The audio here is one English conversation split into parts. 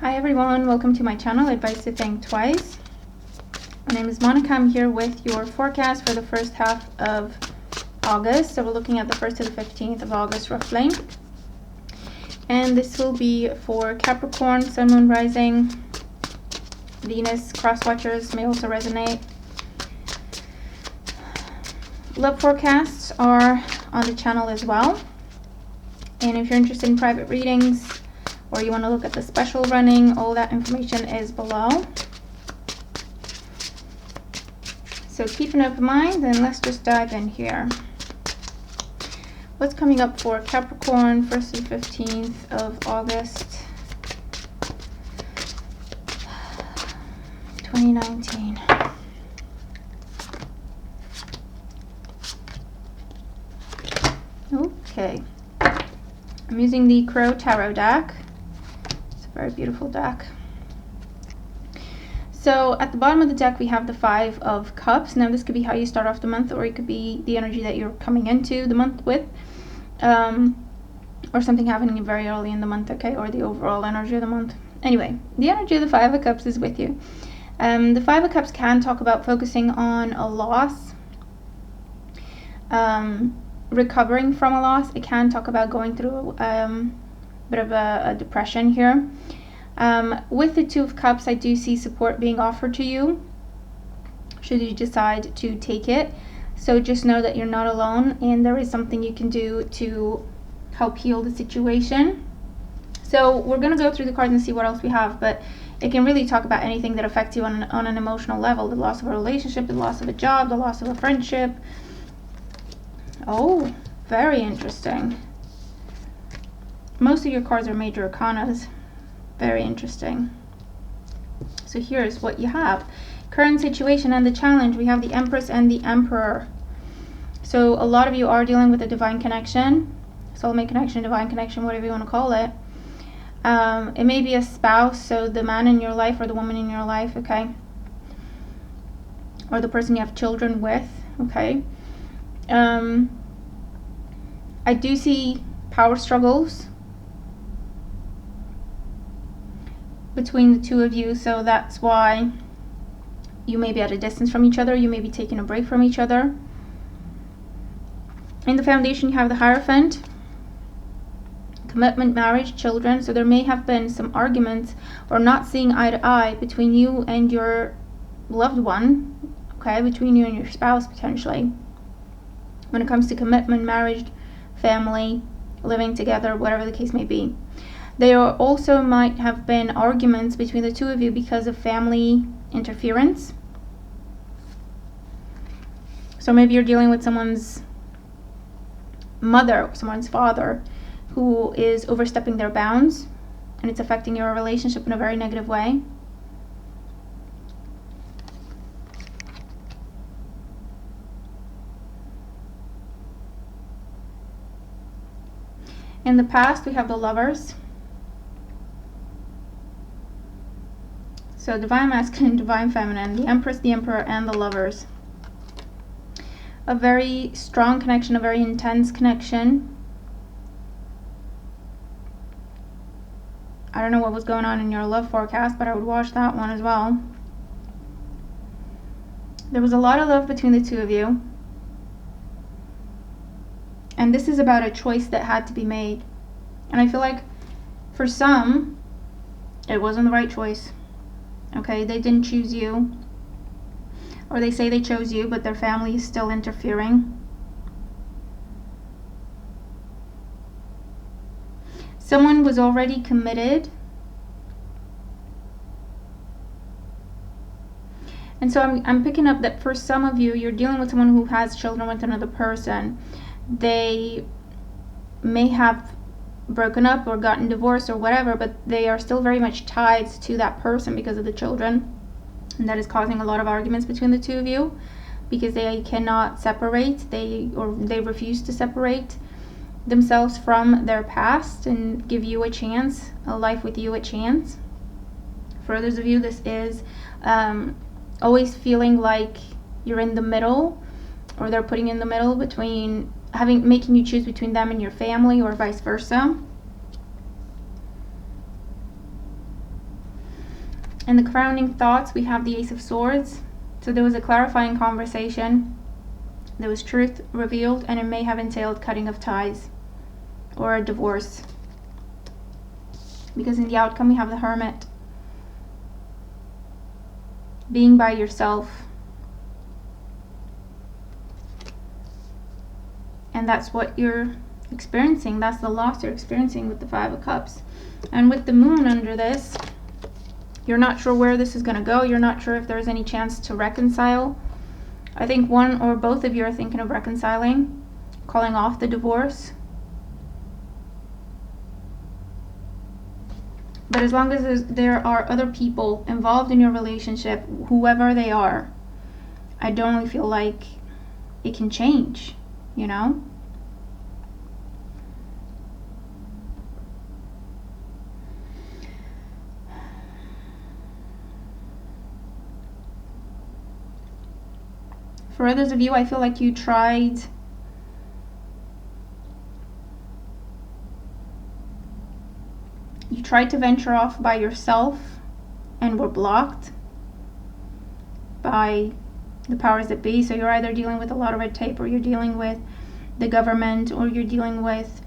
Hi everyone, welcome to my channel, Advice to Think Twice. My name is Monica. I'm here with your forecast for the first half of August. So we're looking at the 1st to the 15th of August roughly. And this will be for Capricorn, Sun, Moon, Rising, Venus, cross watchers may also resonate. Love forecasts are on the channel as well. And if you're interested in private readings or you want to look at the special running, all that information is below. So keep an open mind and let's just dive in here. What's coming up for Capricorn, 1st to 15th of August 2019. Okay. I'm using the Crow Tarot deck. It's a very beautiful deck. So at the bottom of the deck we have the 5 of Cups. Now this could be how you start off the month, or it could be the energy that you're coming into the month with, or something happening very early in the month, okay, or the overall energy of the month. Anyway, the energy of the 5 of Cups is with you. The 5 of Cups can talk about focusing on a loss, recovering from a loss. It can talk about going through a bit of a depression here. With the 2 of Cups, I do see support being offered to you should you decide to take it. So just know that you're not alone and there is something you can do to help heal the situation. So we're going to go through the cards and see what else we have, but it can really talk about anything that affects you on an emotional level. The loss of a relationship, the loss of a job, the loss of a friendship. Oh, very interesting. Most of your cards are major arcanas. Very interesting. So here's what you have. Current situation and the challenge. We have the Empress and the Emperor. So a lot of you are dealing with a divine connection, soulmate connection, divine connection, whatever you want to call it. It may be a spouse, so the man in your life or the woman in your life, okay? Or the person you have children with, okay? I do see power struggles between the 2 of you, so that's why you may be at a distance from each other. You may be taking a break from each other. In the foundation, you have the Hierophant, commitment, marriage, children. So there may have been some arguments or not seeing eye to eye between you and your loved one, okay, between you and your spouse potentially, when it comes to commitment, marriage, family, living together, whatever the case may be. There also might have been arguments between the 2 of you because of family interference. So maybe you're dealing with someone's mother, someone's father, who is overstepping their bounds, and it's affecting your relationship in a very negative way. In the past, we have the Lovers. So divine masculine, divine feminine, the Empress, the Emperor, and the Lovers. A very strong connection, a very intense connection. I don't know what was going on in your love forecast, but I would watch that one as well. There was a lot of love between the 2 of you. And this is about a choice that had to be made. And I feel like for some, it wasn't the right choice. Okay, they didn't choose you. Or they say they chose you, but their family is still interfering. Someone was already committed. And so I'm picking up that for some of you, you're dealing with someone who has children with another person. They may have broken up or gotten divorced or whatever, but they are still very much tied to that person because of the children. And that is causing a lot of arguments between the 2 of you because they cannot separate. They refuse to separate themselves from their past and give you a chance, a life with you a chance. For others of you, this is always feeling like you're in the middle, or they're putting you in the middle between making you choose between them and your family, or vice versa. In the crowning thoughts, we have the Ace of Swords. So there was a clarifying conversation. There was truth revealed, and it may have entailed cutting of ties or a divorce. Because in the outcome, we have the Hermit. Being by yourself. And that's what you're experiencing. That's the loss you're experiencing with the Five of Cups. And with the Moon under this, you're not sure where this is going to go. You're not sure if there's any chance to reconcile. I think one or both of you are thinking of reconciling, calling off the divorce. But as long as there are other people involved in your relationship, whoever they are, I don't really feel like it can change, you know? For others of you, I feel like you tried to venture off by yourself and were blocked by the powers that be. So you're either dealing with a lot of red tape, or you're dealing with the government, or you're dealing with,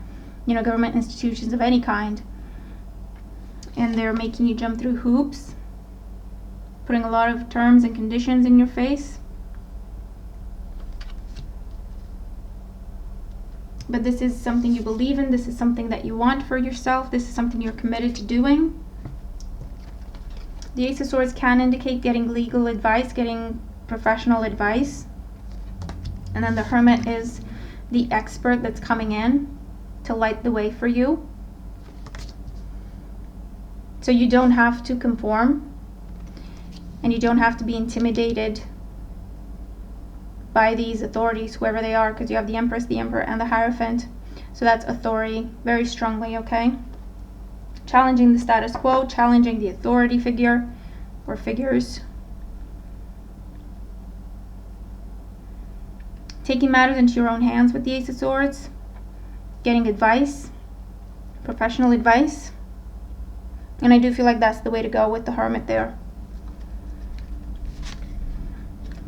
you know, government institutions of any kind. And they're making you jump through hoops, putting a lot of terms and conditions in your face. But this is something you believe in. This is something that you want for yourself. This is something you're committed to doing. The Ace of Swords can indicate getting legal advice, getting professional advice. And then the Hermit is the expert that's coming in to light the way for you. So you don't have to conform, and you don't have to be intimidated by these authorities, whoever they are, because you have the Empress, the Emperor, and the Hierophant. So that's authority very strongly, okay? Challenging the status quo, challenging the authority figure or figures. Taking matters into your own hands with the Ace of Swords. Getting advice, professional advice. And I do feel like that's the way to go with the Hermit there.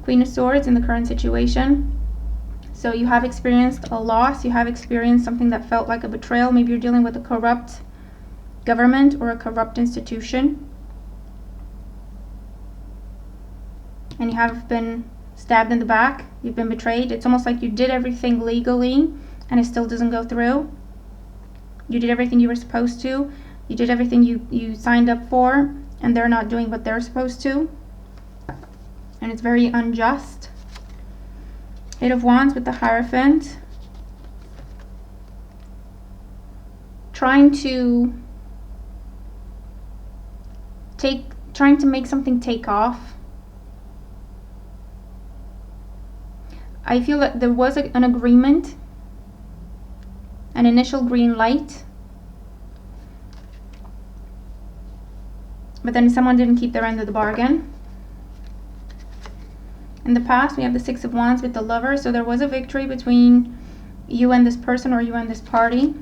Queen of Swords in the current situation. So you have experienced a loss. You have experienced something that felt like a betrayal. Maybe you're dealing with a corrupt government or a corrupt institution. And you have been stabbed in the back. You've been betrayed. It's almost like you did everything legally and it still doesn't go through. You did everything you were supposed to. You did everything you signed up for, and they're not doing what they're supposed to. And it's very unjust. Eight of Wands with the Hierophant. Trying to make something take off. I feel that there was an agreement, an initial green light, but then someone didn't keep their end of the bargain. In the past, we have the Six of Wands with the Lover, so there was a victory between you and this person, or you and this party,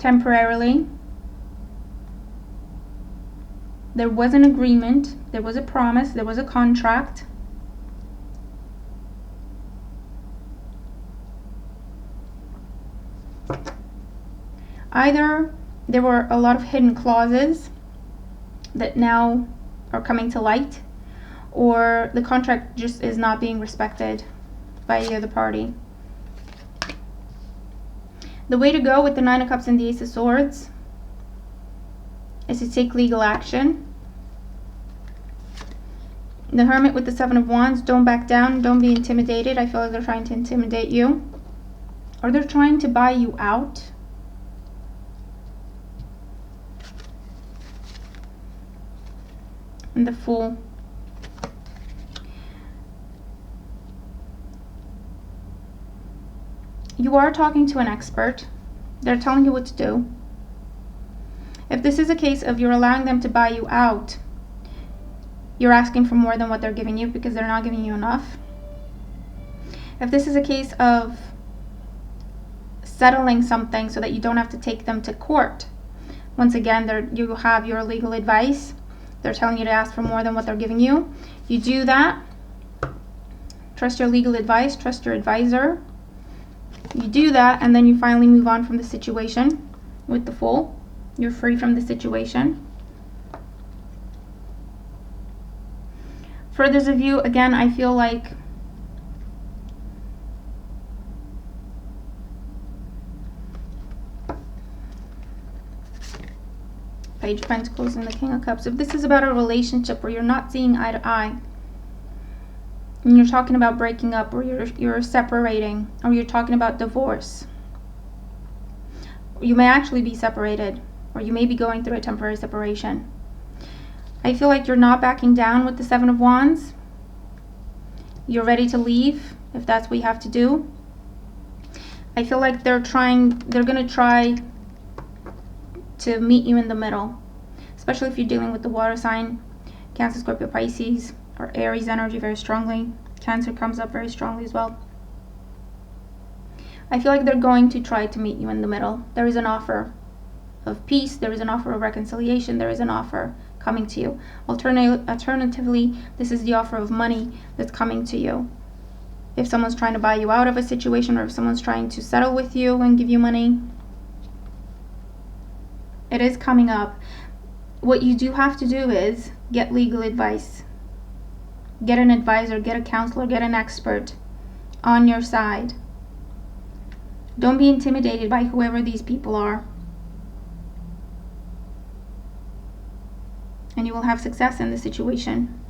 temporarily. There was an agreement, there was a promise, there was a contract. Either there were a lot of hidden clauses that now are coming to light, or the contract just is not being respected by the other party. The way to go with the Nine of Cups and the Ace of Swords is to take legal action. The Hermit with the Seven of Wands, don't back down, don't be intimidated. I feel like they're trying to intimidate you, or they're trying to buy you out. And the Fool. You are talking to an expert. They're telling you what to do. If this is a case of you're allowing them to buy you out, you're asking for more than what they're giving you because they're not giving you enough. If this is a case of settling something so that you don't have to take them to court, Once again, you have your legal advice. They're telling you to ask for more than what they're giving you. You do that. Trust your legal advice. Trust your advisor. You do that, and then you finally move on from the situation with the Fool. You're free from the situation. For those of you, again, I feel like Page of Pentacles and the King of Cups. If this is about a relationship where you're not seeing eye to eye, and you're talking about breaking up, or you're separating, or you're talking about divorce, you may actually be separated, or you may be going through a temporary separation. I feel like you're not backing down with the Seven of Wands. You're ready to leave if that's what you have to do. I feel like they're going to try to meet you in the middle, especially if you're dealing with the water sign, Cancer, Scorpio, Pisces, or Aries energy very strongly. Cancer comes up very strongly as well. I feel like they're going to try to meet you in the middle. There is an offer of peace. There is an offer of reconciliation. There is an offer coming to you. Alternatively, this is the offer of money that's coming to you. If someone's trying to buy you out of a situation, or if someone's trying to settle with you and give you money, it is coming up. What you do have to do is get legal advice. Get an advisor, get a counselor, get an expert on your side. Don't be intimidated by whoever these people are. And you will have success in the situation.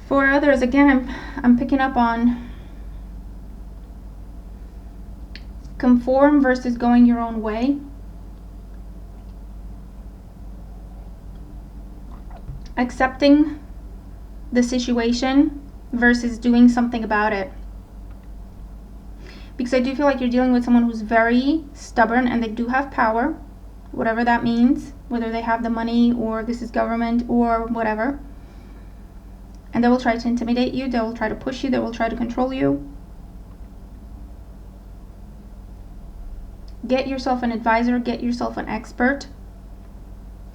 For others, again, I'm picking up on conform versus going your own way. Accepting the situation versus doing something about it. Because I do feel like you're dealing with someone who's very stubborn, and they do have power, whatever that means, whether they have the money or this is government or whatever. And they will try to intimidate you, they will try to push you, they will try to control you. Get yourself an advisor, get yourself an expert.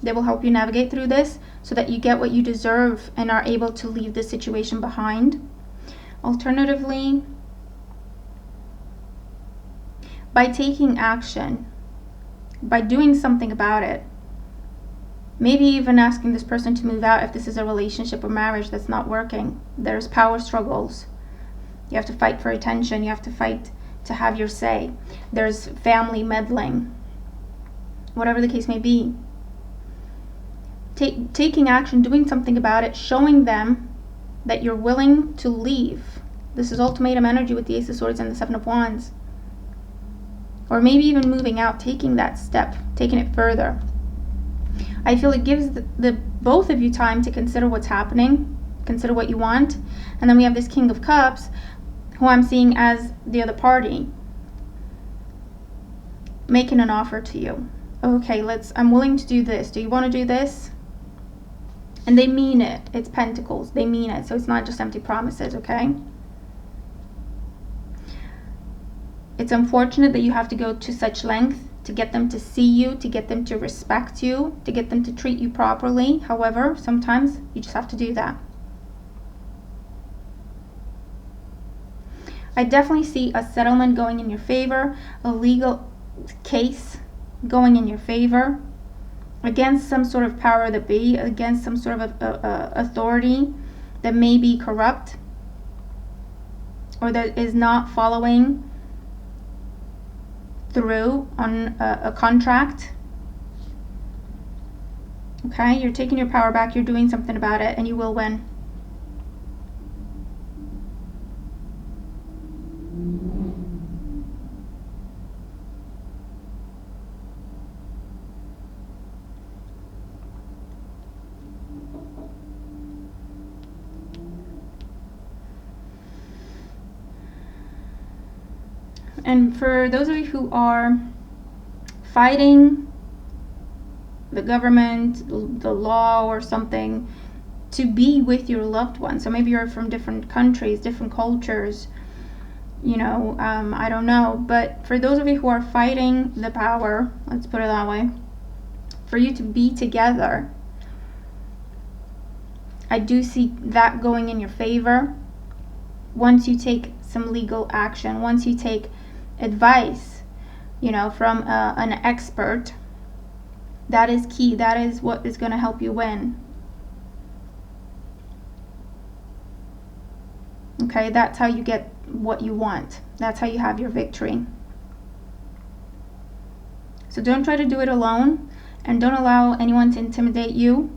They will help you navigate through this so that you get what you deserve and are able to leave this situation behind. Alternatively, by taking action, by doing something about it, maybe even asking this person to move out if this is a relationship or marriage that's not working. There's power struggles. You have to fight for attention. You have to fight to have your say. There's family meddling. Whatever the case may be. Taking action, doing something about it, showing them that you're willing to leave. This is ultimatum energy with the Ace of Swords and the Seven of Wands. Or maybe even moving out, taking that step, taking it further. I feel it gives the both of you time to consider what's happening, consider what you want. And then we have this King of Cups, who I'm seeing as the other party, making an offer to you. Okay, I'm willing to do this. Do you want to do this? And they mean it. It's Pentacles. They mean it. So it's not just empty promises, okay? It's unfortunate that you have to go to such length to get them to see you, to get them to respect you, to get them to treat you properly. However, sometimes you just have to do that. I definitely see a settlement going in your favor, a legal case going in your favor, against some sort of power that be, against some sort of authority that may be corrupt or that is not following through on a contract. Okay, you're taking your power back, you're doing something about it, and you will win. And for those of you who are fighting the government, the law or something, to be with your loved ones, so maybe you're from different countries, different cultures, I don't know. But for those of you who are fighting the power, let's put it that way, for you to be together, I do see that going in your favor once you take some legal action, once you take advice, from an expert. That is key. That is what is going to help you win. Okay, that's how you get what you want. That's how you have your victory. So don't try to do it alone, and don't allow anyone to intimidate you,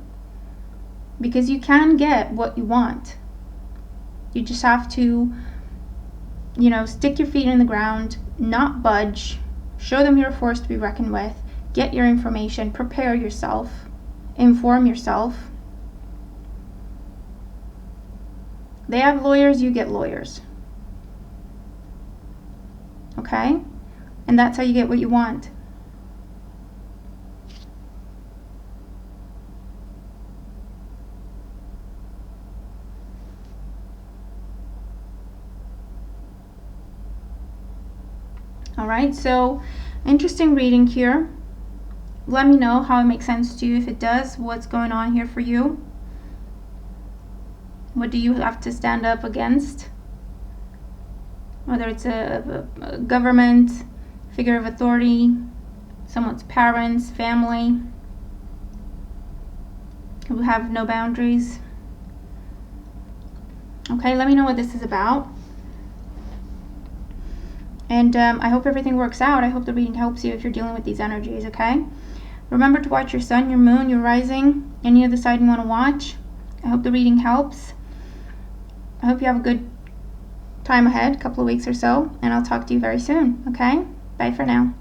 because you can get what you want. You just have to, stick your feet in the ground, not budge, show them you're a force to be reckoned with, get your information, prepare yourself, inform yourself. They have lawyers, you get lawyers. Okay? And that's how you get what you want. Alright, so interesting reading here. Let me know how it makes sense to you. If it does, what's going on here for you? What do you have to stand up against? Whether it's a government, figure of authority, someone's parents, family, who have no boundaries. Okay, let me know what this is about. And I hope everything works out. I hope the reading helps you if you're dealing with these energies, okay? Remember to watch your sun, your moon, your rising, any other side you want to watch. I hope the reading helps. I hope you have a good time ahead, a couple of weeks or so, and I'll talk to you very soon, okay? Bye for now.